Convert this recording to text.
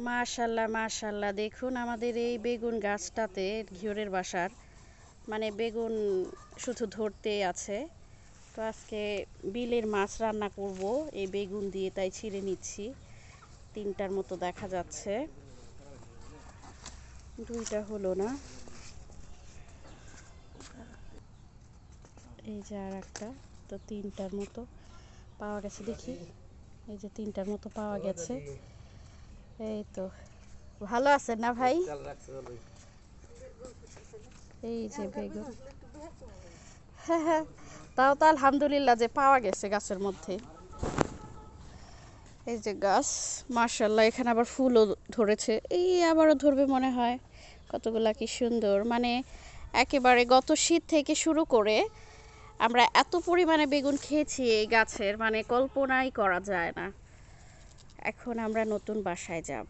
মাশাল্লাহ মাশাল্লাহ, দেখুন আমাদের এই বেগুন গাছটাতে ঘিওরের বাসার মানে বেগুন শুধু ধরতেই আছে। তো আজকে বিলের মাছ রান্না করব এই বেগুন দিয়ে, তাই ছিঁড়ে নিচ্ছি। তিনটার মতো দেখা যাচ্ছে, দুইটা হলো না। এই যে আর একটা, তো তিনটার মতো পাওয়া গেছে, দেখি। এই যে তিনটার মতো পাওয়া গেছে। এই তো, ভালো আছেন না ভাই? এই যে বেগুন, হ্যাঁ হ্যাঁ, তাও তো আলহামদুলিল্লাহ যে পাওয়া গেছে গাছের মধ্যে। এই যে গাছ, মার্শাল্লাহ, এখানে আবার ফুলও ধরেছে, এই আবারও ধরবে মনে হয়। কতগুলা কি সুন্দর, মানে একেবারে গত শীত থেকে শুরু করে আমরা এত পরিমাণে বেগুন খেয়েছি এই গাছের, মানে কল্পনাই করা যায় না। এখন আমরা নতুন বাসায় যাব।